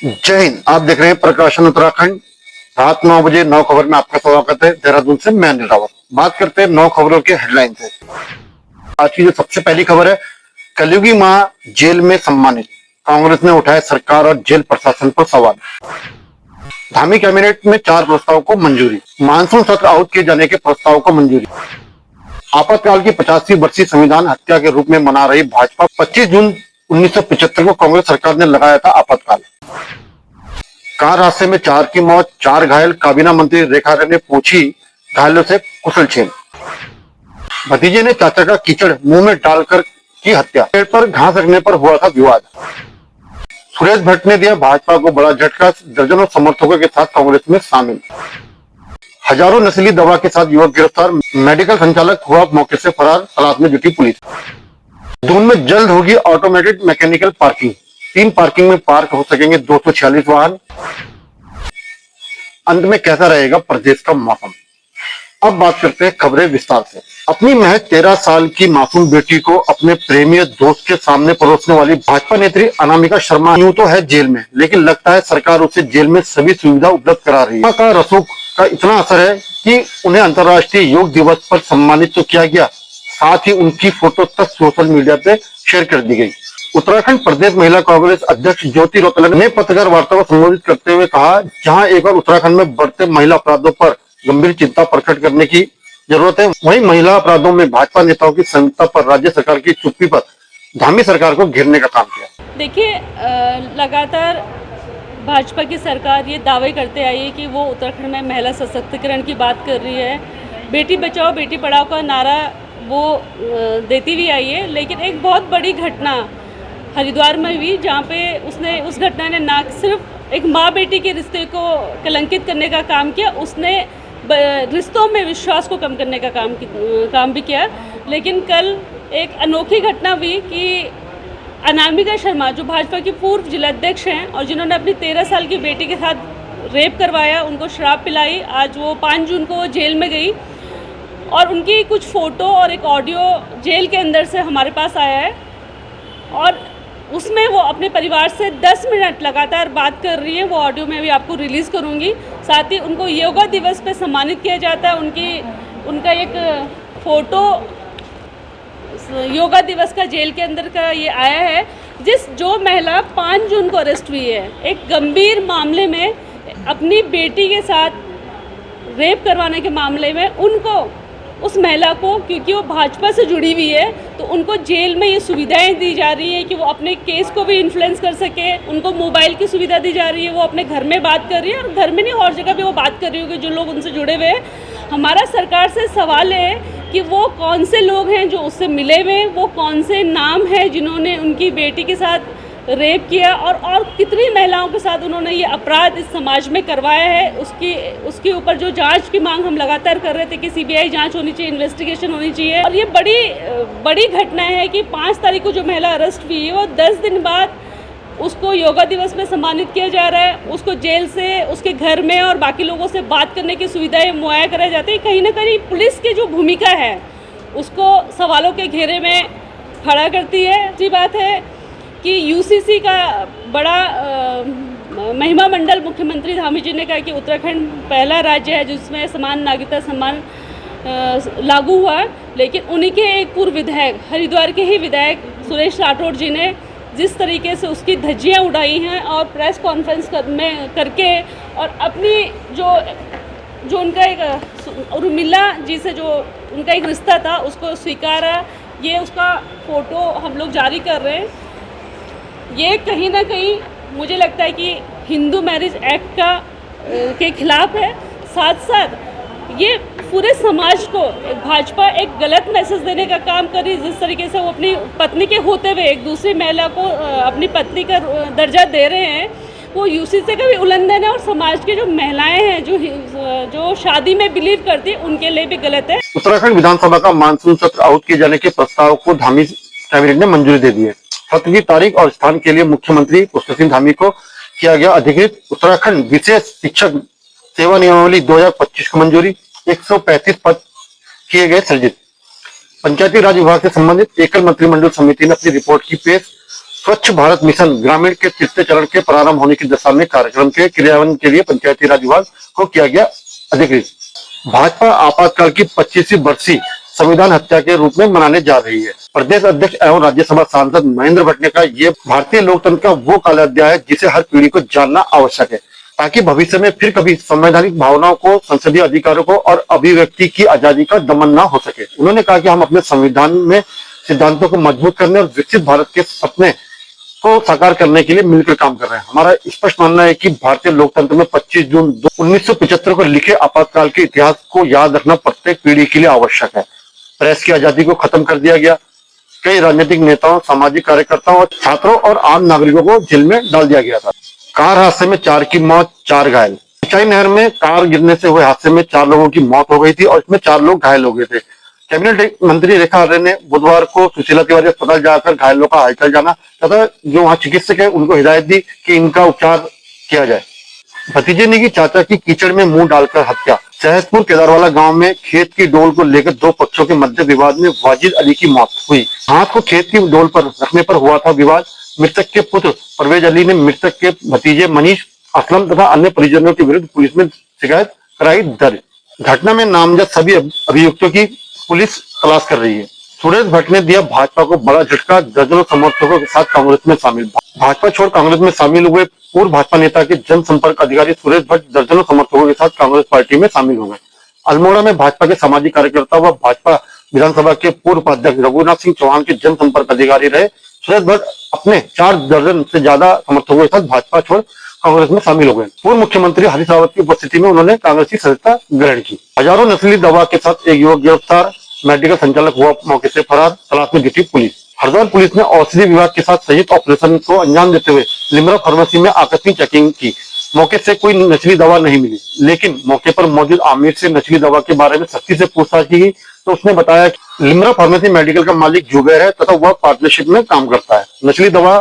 जय हिंद। आप देख रहे हैं प्रकाशन उत्तराखंड। रात 9 बजे 9 खबर में आपका स्वागत है। देहरादून से मैं अनिल रावत। बात करते हैं 9 खबरों के हेडलाइन से। आज की जो सबसे पहली खबर है, कलयुगी मां जेल में सम्मानित, कांग्रेस ने उठाया सरकार और जेल प्रशासन पर सवाल। धामी कैबिनेट में 4 प्रस्ताव को मंजूरी, मानसून सत्र आउट किए जाने के प्रस्ताव को मंजूरी। आपातकाल की 50वीं वर्षीय संविधान हत्या के रूप में मना रही भाजपा, 25 जून 1975 को कांग्रेस सरकार ने लगाया था आपातकाल। कार हादसे में 4 की मौत, 4 घायल, काबीना मंत्री रेखा ने पूछी घायलों से कुशलक्षेम। भतीजे ने चाचा का कीचड़ मुंह में डालकर की हत्या, पेड़ पर घास रखने पर हुआ था विवाद। सुरेश भट्ट ने दिया भाजपा को बड़ा झटका, दर्जनों समर्थकों के साथ कांग्रेस में शामिल। हजारों नशीली दवा के साथ युवक गिरफ्तार, मेडिकल संचालक हुआ मौके से फरार, तलाश में जुटी पुलिस। दून में जल्द होगी ऑटोमेटेड मैकेनिकल पार्किंग, 3 पार्किंग में पार्क हो सकेंगे 246 वाहन। अंत में कैसा रहेगा प्रदेश का मौसम। अब बात करते हैं खबरें विस्तार से। अपनी महज 13 साल की मासूम बेटी को अपने प्रेमी दोस्त के सामने परोसने वाली भाजपा नेत्री अनामिका शर्मा यूं तो है जेल में, लेकिन लगता है सरकार उसे जेल में सभी सुविधा उपलब्ध करा रही है। का रसूख का इतना असर है कि उन्हें अंतर्राष्ट्रीय योग दिवस पर सम्मानित तो किया गया, साथ ही उनकी फोटो तक सोशल मीडिया पे शेयर कर दी गई। उत्तराखंड प्रदेश महिला कांग्रेस अध्यक्ष ज्योति रौतेला ने पत्रकार वार्ता को संबोधित करते हुए कहा, जहां एक बार उत्तराखंड में बढ़ते महिला अपराधों पर गंभीर चिंता प्रकट करने की जरूरत है, वहीं महिला अपराधों में भाजपा नेताओं की संहिता पर राज्य सरकार की चुप्पी पर धामी सरकार को घेरने का काम किया। देखिए, लगातार भाजपा की सरकार ये दावे करते आई है कि वो उत्तराखंड में महिला सशक्तिकरण की बात कर रही है, बेटी बचाओ बेटी पढ़ाओ का नारा वो देती भी आई है। लेकिन एक बहुत बड़ी घटना हरिद्वार में हुई, जहाँ पे उस घटना ने ना सिर्फ एक माँ बेटी के रिश्ते को कलंकित करने का काम किया, उसने रिश्तों में विश्वास को कम करने का काम भी किया। लेकिन कल एक अनोखी घटना हुई कि अनामिका शर्मा, जो भाजपा की पूर्व जिलाध्यक्ष हैं और जिन्होंने अपनी 13 साल की बेटी के साथ रेप करवाया, उनको शराब पिलाई, आज वो 5 जून को जेल में गई और उनकी कुछ फ़ोटो और एक ऑडियो जेल के अंदर से हमारे पास आया है और उसमें वो अपने परिवार से 10 मिनट लगातार बात कर रही है। वो ऑडियो मैं भी आपको रिलीज़ करूँगी। साथ ही उनको योगा दिवस पे सम्मानित किया जाता है। उनका एक फ़ोटो योगा दिवस का जेल के अंदर का ये आया है, जो महिला 5 जून को अरेस्ट हुई है एक गंभीर मामले में, अपनी बेटी के साथ रेप करवाने के मामले में। उनको, उस महिला को, क्योंकि वो भाजपा से जुड़ी हुई है, तो उनको जेल में ये सुविधाएं दी जा रही है कि वो अपने केस को भी इन्फ्लुएंस कर सके। उनको मोबाइल की सुविधा दी जा रही है, वो अपने घर में बात कर रही है और घर में नहीं और जगह भी वो बात कर रही होगी जो लोग उनसे जुड़े हुए हैं। हमारा सरकार से सवाल है कि वो कौन से लोग हैं जो उससे मिले हुए, वो कौन से नाम हैं जिन्होंने उनकी बेटी के साथ रेप किया और कितनी महिलाओं के साथ उन्होंने ये अपराध इस समाज में करवाया है। उसके ऊपर जो जांच की मांग हम लगातार कर रहे थे कि सीबीआई जांच होनी चाहिए, इन्वेस्टिगेशन होनी चाहिए। और ये बड़ी घटना है कि 5 तारीख को जो महिला अरेस्ट हुई है, वो 10 दिन बाद उसको योगा दिवस में सम्मानित किया जा रहा है। उसको जेल से उसके घर में और बाकी लोगों से बात करने की सुविधाएं मुहैया कराई जाती है। कहीं ना कहीं पुलिस की जो भूमिका है उसको सवालों के घेरे में खड़ा करती है। अच्छी बात है कि यूसीसी का बड़ा महिमा मंडल मुख्यमंत्री धामी जी ने कहा कि उत्तराखंड पहला राज्य है जिसमें समान नागरिकता सम्मान लागू हुआ। लेकिन उन्हीं के एक पूर्व विधायक, हरिद्वार के ही विधायक सुरेश राठौड़ जी ने जिस तरीके से उसकी धज्जियां उड़ाई हैं और प्रेस कॉन्फ्रेंस करके और अपनी जो उनका एक उर्मिला जी से जो उनका एक रिश्ता था उसको स्वीकारा, ये उसका फ़ोटो हम लोग जारी कर रहे हैं। ये कहीं ना कहीं मुझे लगता है कि हिंदू मैरिज एक्ट के खिलाफ है। साथ साथ ये पूरे समाज को भाजपा एक गलत मैसेज देने का काम कर रही है। जिस तरीके से वो अपनी पत्नी के होते हुए एक दूसरी महिला को अपनी पत्नी का दर्जा दे रहे हैं, वो यूसीसी का भी उल्लंघन है और समाज की जो महिलाएं हैं जो शादी में बिलीव करती है उनके लिए भी गलत है। उत्तराखंड विधानसभा का मानसून सत्र आउट किए जाने के प्रस्ताव को धामी कैबिनेट ने मंजूरी दे दी है। सत्र की तारीख और स्थान के लिए मुख्यमंत्री पुष्कर सिंह धामी को किया गया अधिकृत। उत्तराखंड विशेष शिक्षक सेवा नियमावली 2025 को मंजूरी, 135 पद किए गए सृजित। पंचायती राज विभाग से संबंधित एकल मंत्रिमंडल समिति ने अपनी रिपोर्ट की पेश। स्वच्छ भारत मिशन ग्रामीण के तीसरे चरण के प्रारंभ होने की दशा में कार्यक्रम के क्रियान्वयन के लिए पंचायती राज विभाग को किया गया अधिकृत। भाजपा आपातकाल की 25वीं बरसी संविधान हत्या के रूप में मनाने जा रही है। प्रदेश अध्यक्ष एवं राज्यसभा सांसद महेंद्र भट्ट ने कहा, ये भारतीय लोकतंत्र का वो काला अध्याय है जिसे हर पीढ़ी को जानना आवश्यक है, ताकि भविष्य में फिर कभी संवैधानिक भावनाओं को, संसदीय अधिकारों को और अभिव्यक्ति की आजादी का दमन ना हो सके। उन्होंने कहा कि हम अपने संविधान में सिद्धांतों को मजबूत करने और विकसित भारत के सपने को साकार करने के लिए मिलकर काम कर रहे हैं। हमारा स्पष्ट मानना है कि भारतीय लोकतंत्र में 25 जून 1975 को लिखे आपातकाल के इतिहास को याद रखना प्रत्येक पीढ़ी के लिए आवश्यक है। प्रेस की आजादी को खत्म कर दिया गया। कई राजनीतिक नेताओं, सामाजिक कार्यकर्ताओं और छात्रों और आम नागरिकों को जेल में डाल दिया गया था। कार हादसे में 4 की मौत, 4 घायल। सिंचाई नहर में कार गिरने से हुए हादसे में 4 लोगों की मौत हो गई थी और इसमें 4 लोग घायल हो गए थे। कैबिनेट मंत्री रेखा आर्य ने बुधवार को सुशीला तिवारी अस्पताल जाकर घायलों का हालचाल जाना तथा जो वहां चिकित्सक है उनको हिदायत दी कि इनका उपचार किया जाए। भतीजे ने की चाचा की कीचड़ में मुंह डालकर हत्या। सहसपुर केदारवाला गांव में खेत की डोल को लेकर 2 पक्षों के मध्य विवाद में वाजिद अली की मौत हुई। हाथ को खेत की डोल पर रखने पर हुआ था विवाद। मृतक के पुत्र परवेज अली ने मृतक के भतीजे मनीष असलम तथा अन्य परिजनों के विरुद्ध पुलिस में शिकायत कराई दर्ज। घटना में नामजद सभी अभियुक्तों की पुलिस तलाश कर रही है। सुरेश भट्ट ने दिया भाजपा को बड़ा झटका, दर्जनों समर्थकों के साथ कांग्रेस में शामिल। भाजपा छोड़ कांग्रेस में शामिल हुए पूर्व भाजपा नेता के जनसंपर्क अधिकारी सुरेश भट्ट दर्जनों समर्थकों के साथ कांग्रेस पार्टी में शामिल हो गए। अल्मोड़ा में भाजपा के सामाजिक कार्यकर्ता व भाजपा विधानसभा के पूर्व उपाध्यक्ष रघुनाथ सिंह चौहान के जनसंपर्क अधिकारी रहे सुरेश भट्ट अपने 4 दर्जन से ज्यादा समर्थकों के साथ भाजपा छोड़ कांग्रेस में शामिल हो गए। पूर्व मुख्यमंत्री हरीश रावत की उपस्थिति में उन्होंने कांग्रेस की सदस्यता ग्रहण की। हजारों नकली दवा के साथ एक युवक गिरफ्तार, मेडिकल संचालक हुआ मौके से फरार, तलाश में जुटी पुलिस। हरिद्वार पुलिस ने औषधि विभाग के साथ संयुक्त ऑपरेशन को अंजाम देते हुए लिमरा फार्मेसी में आकस्मिक चेकिंग की। मौके से कोई नकली दवा नहीं मिली, लेकिन मौके पर मौजूद आमिर से नकली दवा के बारे में सख्ती से पूछताछ की गई तो उसने बताया कि लिमरा फार्मेसी मेडिकल का मालिक जुबैर है तथा वह पार्टनरशिप में काम करता है। नकली दवा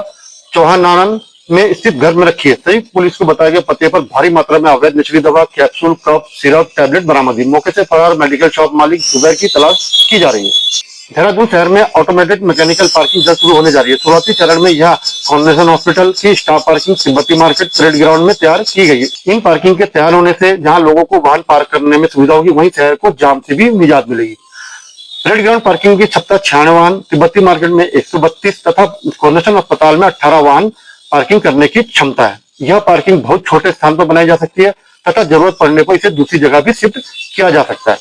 चौहानानन में स्थित घर में रखी है। संयुक्त पुलिस को बताया गया पते पर भारी मात्रा में अवैध नकली दवा, कैप्सूल, कप, सिरप, टैबलेट बरामद हुई। मौके से फरार मेडिकल शॉप मालिक जुबैर की तलाश की जा रही है। देहरादून शहर में ऑटोमेटेड मैकेनिकल पार्किंग जल्द शुरू होने जा रही है। शुरुआती चरण में यह फाउंडेशन हॉस्पिटल की स्टाफ पार्किंग तिब्बती मार्केट परेड ग्राउंड में तैयार की गई है। इन पार्किंग के तैयार होने से जहां लोगों को वाहन पार्क करने में सुविधा होगी, वहीं शहर को जाम से भी निजात मिलेगी। परेड ग्राउंड पार्किंग की क्षमता 96 वाहन, तिब्बती मार्केट में 132 तथा फाउंडेशन अस्पताल में 18 वाहन पार्किंग करने की क्षमता है। यह पार्किंग बहुत छोटे स्थान पर बनाई जा सकती है तथा जरूरत पड़ने पर इसे दूसरी जगह भी शिफ्ट किया जा सकता है।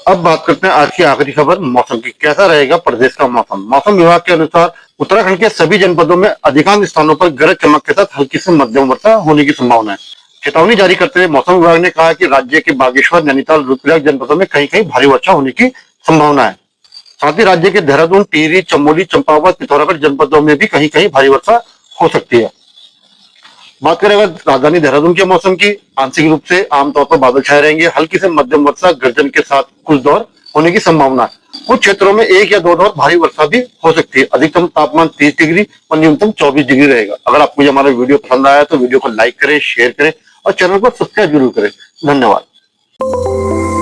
अब बात करते हैं आज की आखिरी खबर मौसम की। कैसा रहेगा प्रदेश का मौसम? मौसम विभाग के अनुसार उत्तराखंड के सभी जनपदों में अधिकांश स्थानों पर गरज चमक के साथ हल्की से मध्यम वर्षा होने की संभावना है। चेतावनी जारी करते हुए मौसम विभाग ने कहा कि राज्य के बागेश्वर, नैनीताल, रुद्रप्रयाग जनपदों में कहीं कहीं भारी वर्षा होने की संभावना है। साथ ही राज्य के देहरादून, टिहरी, चमोली, चंपावत, पिथौरागढ़ जनपदों में भी कहीं कहीं भारी वर्षा हो सकती है। बात करें अगर राजधानी देहरादून के मौसम की, आंशिक रूप से आमतौर पर बादल छाए रहेंगे। हल्की से मध्यम वर्षा गर्जन के साथ कुछ दौर होने की संभावना है। कुछ क्षेत्रों में 1 या 2 दौर भारी वर्षा भी हो सकती है। अधिकतम तापमान 30 डिग्री और न्यूनतम 24 डिग्री रहेगा। अगर आपको हमारा वीडियो पसंद आया तो वीडियो को लाइक करें, शेयर करें और चैनल को सब्सक्राइब जरूर करें। धन्यवाद।